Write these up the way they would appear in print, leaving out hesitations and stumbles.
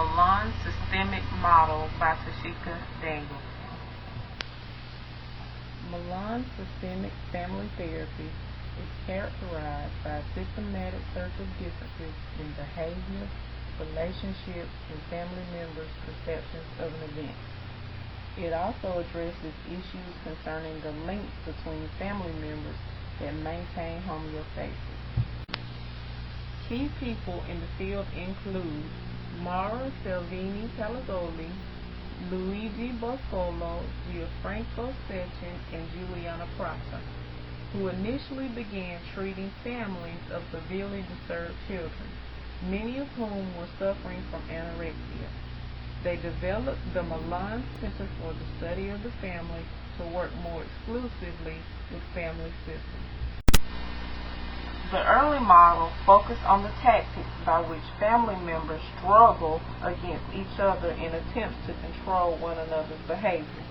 Milan Systemic Model by Tashika Daniels. Milan Systemic Family Therapy is characterized by a systematic search of differences in behavior, relationships, and family members' perceptions of an event. It also addresses issues concerning the links between family members that maintain homeostasis. Key people in the field include Mara Salvini Palazzoli, Luigi Boscolo, Gianfranco Sechin, and Juliana Prata, who initially began treating families of severely disturbed children, many of whom were suffering from anorexia. They developed the Milan Center for the Study of the Family to work more exclusively with family systems. The early model focused on the tactics by which family members struggle against each other in attempts to control one another's behavior.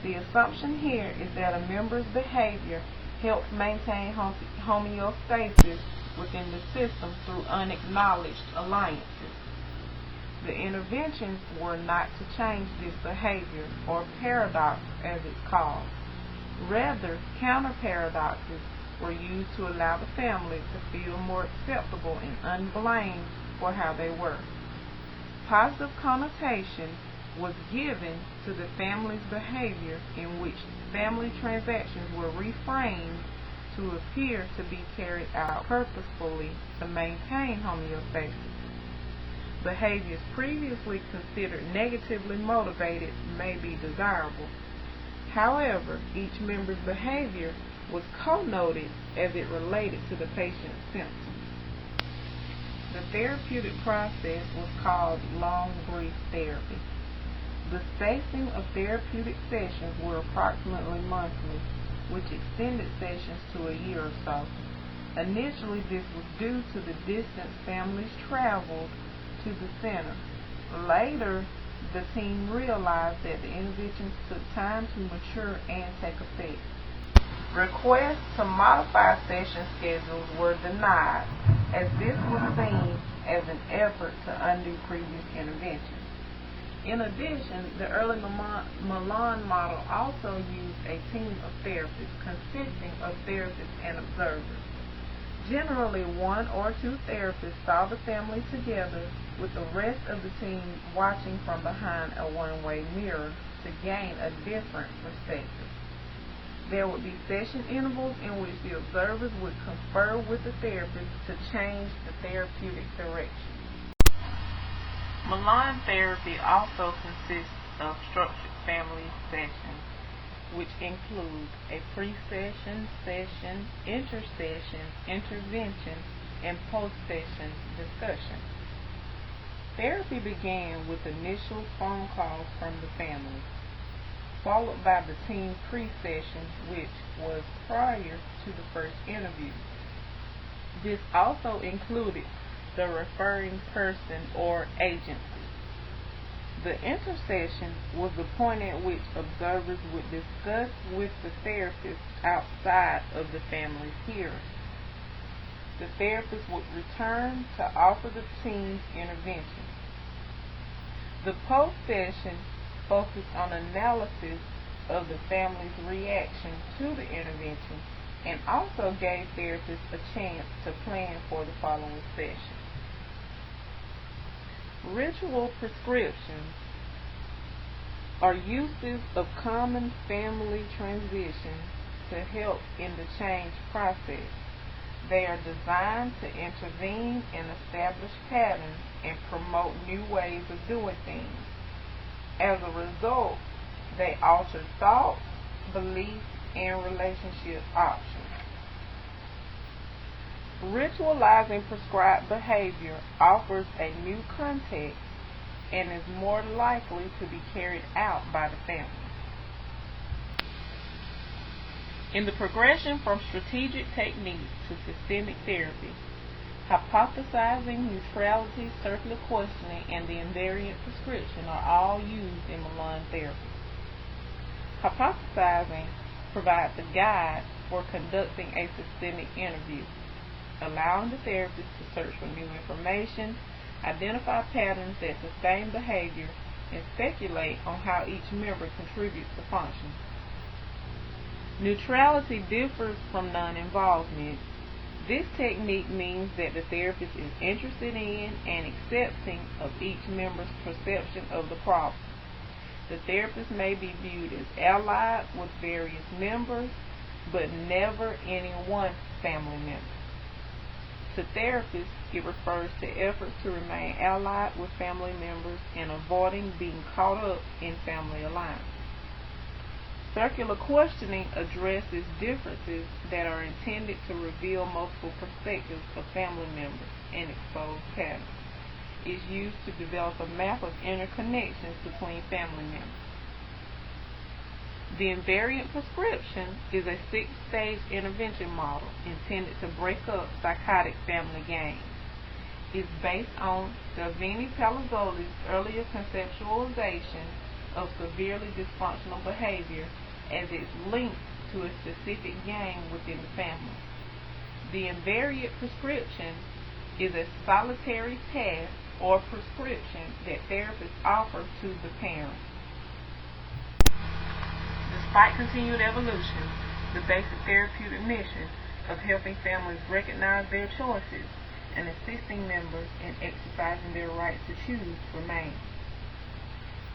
The assumption here is that a member's behavior helps maintain homeostasis within the system through unacknowledged alliances. The interventions were not to change this behavior, or paradox as it's called. Rather, counter-paradoxes were used to allow the family to feel more acceptable and unblamed for how they were. Positive connotation was given to the family's behavior in which family transactions were reframed to appear to be carried out purposefully to maintain homeostasis. Behaviors previously considered negatively motivated may be desirable. However, each member's behavior was connoted as it related to the patient's symptoms. The therapeutic process was called long brief therapy. The spacing of therapeutic sessions were approximately monthly, which extended sessions to a year or so. Initially, this was due to the distance families traveled to the center. Later, the team realized that the interventions took time to mature and take effect. Requests to modify session schedules were denied, as this was seen as an effort to undo previous interventions. In addition, the early Milan model also used a team of therapists consisting of therapists and observers. Generally, one or two therapists saw the family together, with the rest of the team watching from behind a one-way mirror to gain a different perspective. There would be session intervals in which the observers would confer with the therapist to change the therapeutic direction. Milan therapy also consists of structured family sessions, which include a pre-session, session, inter-session, intervention, and post-session discussion. Therapy began with initial phone calls from the family, followed by the team pre-session, which was prior to the first interview. This also included the referring person or agency. The intersession was the point at which observers would discuss with the therapist outside of the family's hearing. The therapist would return to offer the team's intervention. The post-session focused on analysis of the family's reaction to the intervention and also gave therapists a chance to plan for the following session. Ritual prescriptions are uses of common family transitions to help in the change process. They are designed to intervene in established patterns and promote new ways of doing things. As a result, they alter thoughts, beliefs, and relationship options. Ritualizing prescribed behavior offers a new context and is more likely to be carried out by the family. In the progression from strategic techniques to systemic therapy, hypothesizing, neutrality, circular questioning, and the invariant prescription are all used in Milan therapy. Hypothesizing provides a guide for conducting a systemic interview, allowing the therapist to search for new information identify patterns that sustain behavior, and speculate on how each member contributes to function. Neutrality differs from non-involvement. This technique means that the therapist is interested in and accepting of each member's perception of the problem. The therapist may be viewed as allied with various members, but never any one family member. To therapists, it refers to efforts to remain allied with family members and avoiding being caught up in family alliance. Circular questioning addresses differences that are intended to reveal multiple perspectives of family members and expose patterns. It is used to develop a map of interconnections between family members. The invariant prescription is a 6-stage intervention model intended to break up psychotic family gangs. It is based on Salvini-Palazzoli's earlier conceptualization of severely dysfunctional behavior as it's linked to a specific gang within the family. The invariant prescription is a solitary task or prescription that therapists offer to the parent. Despite continued evolution, the basic therapeutic mission of helping families recognize their choices and assisting members in exercising their right to choose remains.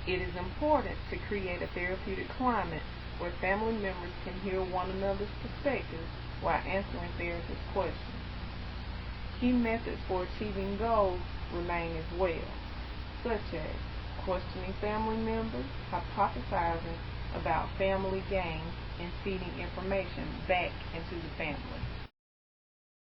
It is important to create a therapeutic climate where family members can hear one another's perspectives while answering therapist questions. Key methods for achieving goals remain as well, such as questioning family members, hypothesizing about family gangs, and feeding information back into the family.